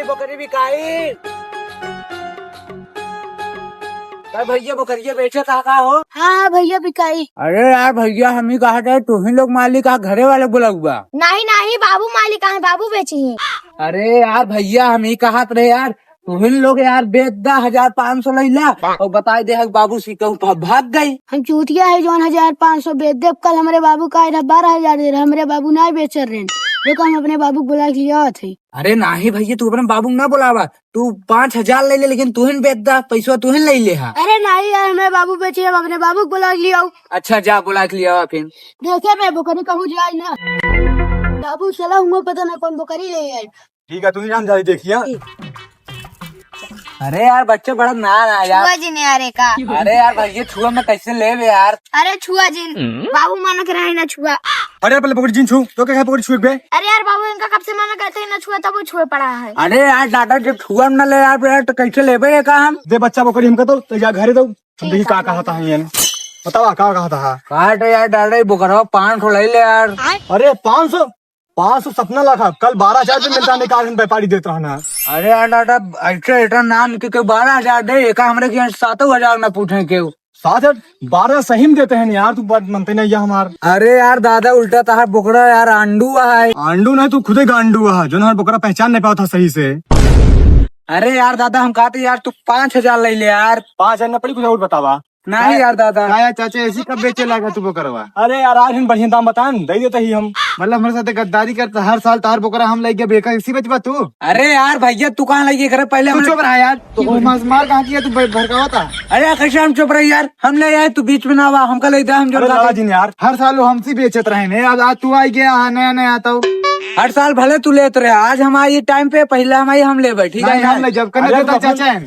बकरी बिकाई। भैया बकरिया बेचे कहा हो? हाँ भैया बिकाई। अरे यार भैया हम ही कहा था तुम ही लोग मालिक घरे वाले बोला हुआ। नहीं नहीं बाबू मालिक है, बाबू बेची है। अरे यार भैया हम ही कहा रहे यार तुम लोग यार बेच दा 1500 लैला और बताई दे बाबू सी कहूँ भाग गई। हम चूतिया है जो 1500 बेच दे। कल हमारे बाबू का 12,000 दे रहे, हमारे बाबू नहीं बेच रहे। देखो हम अपने बाबू को बुला लिया थे। अरे नहीं भैया तू अपने बाबू ना बुलावा, तू 5000 ले ले लेकिन तुहिन बेच दा पैसा तुहिन ले ले। अरे नहीं यार हमारे बाबू बेचे, हम अपने बाबू को बुला लिया। अच्छा जा बुला के लिया फिर। देखे मैं बकरी कहूँ जाए ना बाबू चला हूँ पता ना कौन बकरी ले आए। ठीक है तुम नाम जारी देखिए। अरे यार बच्चे बड़ा ना यार। छुआ जिन यार का। अरे यार भैया छुआ में कैसे ले यार। अरे छुआ जिन बाबू माना कर रहा है ना छुआ। अरे पहले पकड़ जिन छू तो क्या पकड़ छू बे। अरे यार बाबू इनका कब से माना कहते हैं ना छुआ, तब वो छुए पड़ा है। अरे यार दादा जब छुआ में न ले यार तो कैसे ले का हम। दे बच्चा पकड़ी हमका तो जा घरे दो हम देखी का कहा था ये बताओ का कहा था। काट यार दादा बुकरवा 500 ले ले यार। अरे 500 सपना लाखा कल 12,000 में मिलता निकाल व्यापारी देता है ना। अरे यार दादा ऐसा नाम के 12,000 दे एक हमरे के 7,000 में पूछे के 7-12 सही में देते हैं यार। तू बात मानते नहीं ये हमार। अरे यार दादा उल्टा तार बोकरा यार आंडू है। आंडू नहीं तू खुदे गांडू है जो हमारे बोकरा पहचान नहीं पाया था सही से। अरे यार दादा हम कहते यार तू 5,000 ले ले यार। 5,000 न पड़ी कुछ और बतावा। नहीं यार दादा क्या चाचा ऐसी कब बेचे लगा तू बोकरवा। अरे यार आज हम बढ़िया दाम बता दे देते ही हम मतलब हमारे साथ गद्दारी करता हर साल तार बोकरा हम लेके बेका इसी बचवा तू। अरे यार भैया तू कहाँ लगी करे पहले तू चुप रहा यार। तो मार कहाँ किया तू भड़कावा था। अरे कैसे हम चुप रहे यार, हम ले आए तू बीच में ना आवा हमका ले हम जो जी यार हर साल हमसे बेचत रहे आज तू आई गया नया नया आता। हर साल भले तू लेते रहे, आज हमारे टाइम पे पहले हमारी हम ले बैठी ठीक है। हम जब करने देता चाचा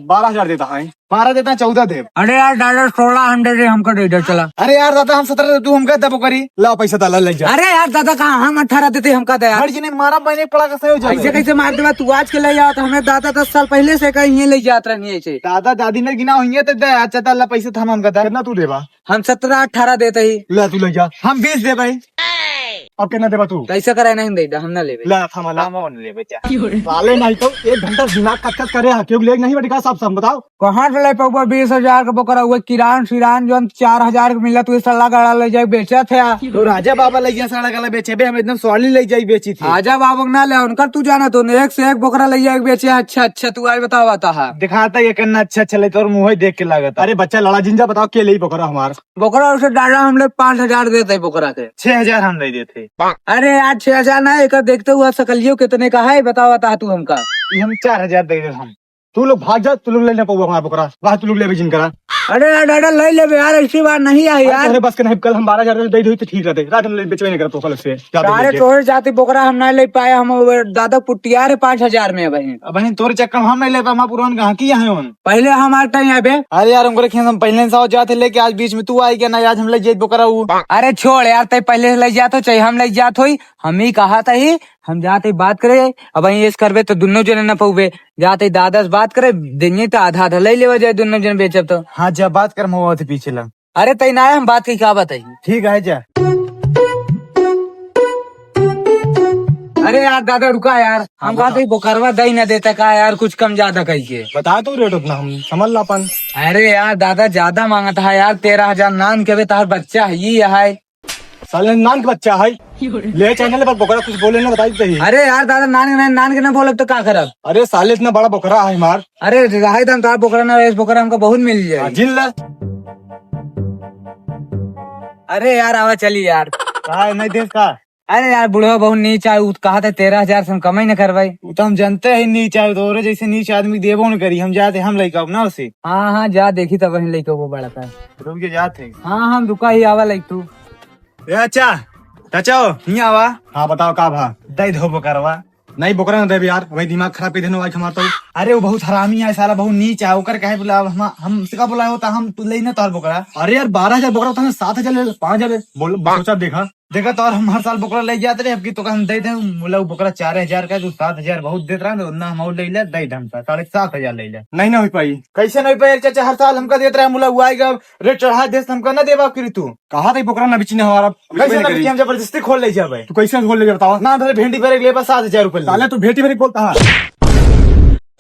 12,000 देता है 12 देता 14 दे। अरे यार दादा 1600 हमको दे दे चला। अरे यार दादा हम 17 दे तू हम कहता बोकरी ला पैसा डाला ले जा। अरे यार दादा कहाँ हम 18 देते हमका दे यार। जी ने मारा मैंने पड़ा कैसे हो जाए ऐसे कैसे मार दे तू आज के ले जाओ तो हमें दादा 10 साल पहले से कहीं ले जात रही ऐसे। दादा दादी ने गिना हुई है तो दे अच्छा ताला पैसा था हम कहता कितना तू देवा। हम 17-18 देते ही। ला तू ले जा हम 20 दे भाई। अब कितना देवा तू कैसे करे नहीं दे हम ना ले ला था ले बच्चा साले नहीं तो 1 घंटा दिमाग कट करे क्यों ले नहीं बड़ी का सब बताओ कहाँ से ले पाऊंगा 20,000 का बकरा हुआ किरान जो 4,000 का मिला तू सल्ला गड़ा ले जाए बेचा था। तो राजा बाबा ले गया सड़ा गला बेचे बे हम एकदम सवाली ले जाई बेची थी। आजा बाबू ना ले उनका तू जाना तो एक से एक बकरा ले जाए बेचे। अच्छा तू आज बताओ था दिखाता ये करना अच्छा चले तो मुँह देख के लागत। अरे बच्चा लड़ा जिंजा बताओ के ले बकरा हमार बकरा उसे डाला हम लोग 5,000 देते बकरा के 6,000 हम ले देते। अरे यार 6,000 ना एक देखते हुआ सकलियो कितने का है बताओ तू हमका। हम 4,000 दे दे हम तू लोग भाग जा तू लोग ले पाऊंगा हमारा बकरा वहाँ तू लोग ले जिन करा। अरे यार डाडा ले ले यार ऐसी बात नहीं है यार। अरे बस के नहीं कल हम 12,000 दे दी तो ठीक रहते रात में बेचवे नहीं करते कल से। अरे तोरे जाती बकरा हम नहीं ले पाए हम दादा पुटिया 5,000 में बहन। बहन तोरे चक्कर हम नहीं ले पाए हमारा पुरान कहाँ की है पहले हमारे टाइम है बे। अरे यार हमको रखिए हम पहले से जाते लेके आज बीच में तू आई गया ना आज हम ले जाए बकरा। अरे छोड़ यार तय पहले से ले जाते चाहे हम ले जात हो हम ही कहा था ही हम जाते बात करे अब ये करबे तो दोनों जने न पौबे जाते दादा से बात करे देंगे तो आधा ले ले जाए दोनों जन बेचब तो। हाँ जब बात कर मुआ थे पीछे ला। अरे तय ना हम बात की क्या बताई ठीक है जा। अरे यार दादा रुका यार हम कहा बोकरवा दही न देता का यार कुछ कम ज्यादा कही के बता तो रेट उतना हम समझ ला अपन। अरे यार दादा ज्यादा मांगा था यार 13,000 नान के तार बच्चा ही है साले नान का बच्चा है ले चैनल पर बोकरा कुछ बोले ना बताई सही। अरे यार दादा नान के ना बोले तो क्या खराब। अरे साले इतना बड़ा बोकरा है मार। अरे रहा था तार बोकरा ना बोकरा हमको बहुत मिल जाए जिन ला। अरे यार आवा चली यार नहीं देख का। अरे यार बुढ़वा बहुत नीच आये कहा था 13,000 से हम कमाई न करवाई। तो हम जानते हैं नीच आये तो जैसे नीच आदमी देवो न करी हम जाते हम लेके ना उसे। हाँ जा देखी तब वही लेके वो बड़ा था रुक के जाते। हाँ हम रुका ही आवा लाइक तू। अच्छा चाचा यहाँ आवा। हाँ बताओ का भा दे दो बोकरवा नहीं बोकरा न दे यार भाई दिमाग खराब कर देने हमारा तो। अरे वो बहुत हरामी है सारा बहुत नीच है ओकर कहे बुला हम का बुलाया होता हम ले ना तार बोकरा। अरे यार 12,000 बोकरा होता है 7,000 5,000 बोल सोचा देखा तो हम हर साल बोकरा ले जाते रहे अब की तो हम दे दे बोला बोकरा 4,000 का तो 7,000 बहुत देता रहा उतना हम ले ले दे ढंग का 7,500 ले ले नहीं ना हो पाई। कैसे नहीं पाई चाचा हर साल हमका देता रहा मुला हुआ आएगा रेट चढ़ा दे हमका ना देवा फिर तू कहा था बोकरा ना बेचने हमारा कैसे ना हम जबरदस्ती खोल ले जा भाई तू कैसे खोल ले बताओ ना भेंडी पर ले 7,000 रुपए तू भेंटी भरी बोलता है।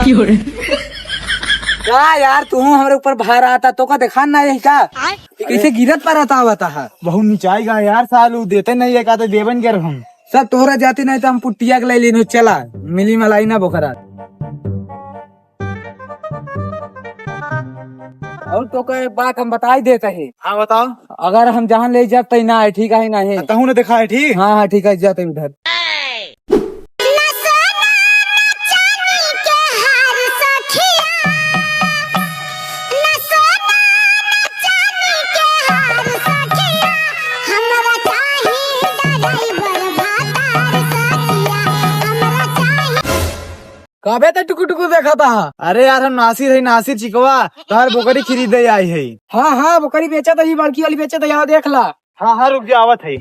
क्या यार तू हमारे ऊपर भार आता तो का देखा ना यही का कैसे गिरत पर आता हुआ था। बहुत नीचाएगा यार सालू देते नहीं है का तो देवन कर हम सब तोहरा जाती नहीं तो हम पुट्टिया के ले लेनो चला मिली मलाई ना बोखरा। और तो का एक बात हम बता ही देते हैं। हाँ बताओ। अगर हम जहाँ ले जाते ना है ठीक है ना है। तहु ने देखा है ठीक। हाँ हाँ ठीक है जाते उधर। कबे तो टुकु टुकु देखा था। अरे यार हम नासिर है नासिर चिकवा तोहर बोकरी खरीदे आई है। हाँ हाँ बकरी बेचा था, ये बड़की वाली बेचा था, यहाँ देख ला। हाँ हाँ रुक जा आवत है।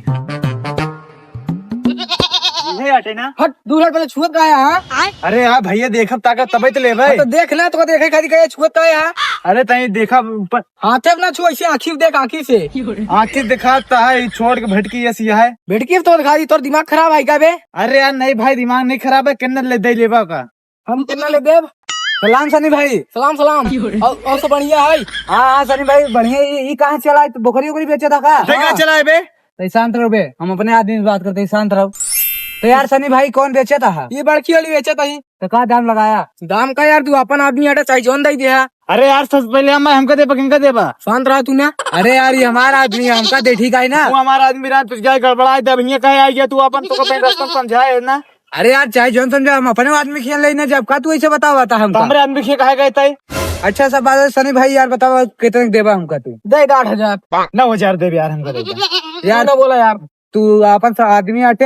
ये हटे ना। हट दूल्हा पहले छुअत का है। अरे यार भैया देखब ताकत तबे तो ले भाई। तो देख ले तो देखे खाली कहे छुअत का है। अरे तई देखा ऊपर हाथे अपना छुआ ऐसे आँखी देख आँखी से। आंखें दिखाता है छोड़ के भटकी ऐसी है। भेटकी तो दिखा दी तोर दिमाग खराब है क्या बे। अरे यार नहीं भाई दिमाग नहीं खराब है किन्नर ले दे लेबा का। हम कितना ले देव। सलाम सनी भाई। सलाम सलाम। और सब बढ़िया है। हाँ हाँ सनी भाई बढ़िया। ये कहाँ चला है? तो बकरी वकरी बेचा था का? कहाँ चला है बे? तो शांत रहो बे, हम अपने आदमी से बात करते हैं, शांत रहो। तो यार सनी भाई कौन बेचा था? ये बड़की वाली बेचा था ही। तो कहा दाम लगाया? दाम का यार तू अपन आदमी आटा चाहिए जोन दे दिया। अरे यार सबसे पहले हम हमका दे किनका देबा। शांत रहा तू ना। अरे यार ये हमारा आदमी है, हमका दे ठीक है ना। तू हमारा आदमी रात तुझ गया गड़बड़ा दे भैया कहे आ गया तू अपन तो को रास्ता समझाए ना। अरे यार चाहे जोन समझा हम अपने आदमी खेल लेना जब का तू ऐसे बतावा था हमका। हमारे आदमी खे कहे गए थे। अच्छा सब बात है सनी भाई यार बताओ कितने देवा हमका तू? दे 8,000। 9,000 दे यार हमका दे यार ना बोला यार तू अपन आदमी आटे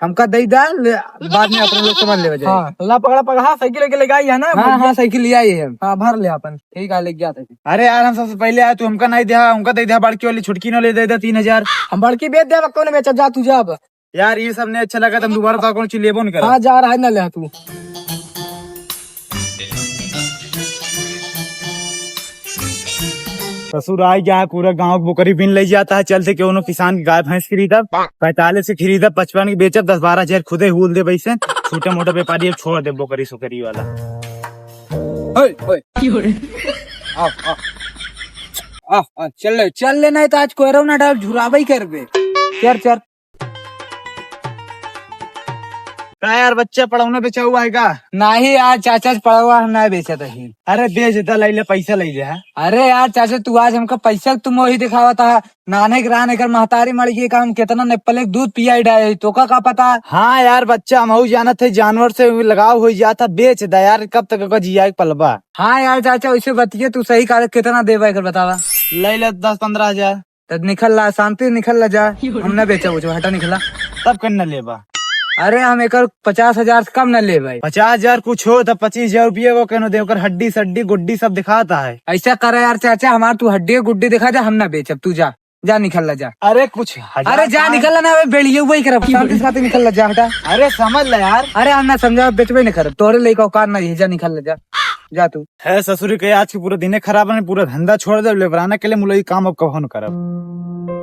हमका दे बाद में अपने लोग समझ ले जाए। हाँ ला पकड़ा पकड़ा साइकिल लेके ले है ना। हाँ हाँ साइकिल ले आई है हम। हाँ भर ले अपन ठीक है ले गया था। अरे यार हम सबसे पहले आए तू हमका नहीं दिया हमका दे दिया बड़की वाली छुटकी न ले दे 3,000। हम बड़की बेच दे कौन बेचा जा तू जा अब। यार ये सब नहीं अच्छा लगा तुम दोबारा तो कौन चीज लेबो नहीं कर। हाँ जा रहा है ना ले तू। ससुर आ गया पूरा गांव बोकरी बिन ले जाता है चल से क्यों किसान की गाय भैंस खरीदब 45 से खरीदब 55 की बेचब 10-12 खुदे हुल दे वैसे छोटे मोटे व्यापारी अब छोड़ दे बोकरी सुकरी वाला। चल लेना है तो आज कोयरो ना डाल झुराबा ही कर बे। चल चल क्या यार बच्चा पढ़ाना बेचा हुआ है का? नहीं यार चाचा पड़ा हुआ हम ना बेचा था ही। अरे बेच देता ले ले पैसा ले ले। अरे यार चाचा तू आज हमका पैसा तुम वही दिखावा था। नाने ग्राने कर महतारी मर गई का हम कितना नेपल दूध पिया डाले तो का पता। हाँ यार बच्चा हम जाना थे जानवर से लगाव हो जाता बेच दे यार कब तक का जिया पलबा। हाँ यार चाचा वैसे बतिए तू सही कहा कितना देवा कर बतावा। ले ले 10-15 हजार तब निकल ला शांति निकल ला जा हमने बेचा वो हटा निकला तब करना लेबा। अरे हम एक 50,000 से कम न ले भाई। 50,000 कुछ हो तो 25,000 रुपये को कहना देकर हड्डी सड्डी गुड्डी सब दिखाता है। ऐसा करे यार चाचा हमार तू हड्डी गुड्डी दिखा दे हम ना बेचब तू जा जा निकल ला जा। अरे कुछ अरे जा निकल ला ना बेड़िए वही कर शांति से निकल ला जा हटा। अरे समझ ले यार। अरे हम ना समझा बेचबे नहीं कर तोरे लेके औकात नहीं जा निकल ला जा जा तू। है ससुरी के आज की पूरा दिन खराब है पूरा धंधा छोड़ दे लेबराना के लिए मुझे काम अब कहो न करब।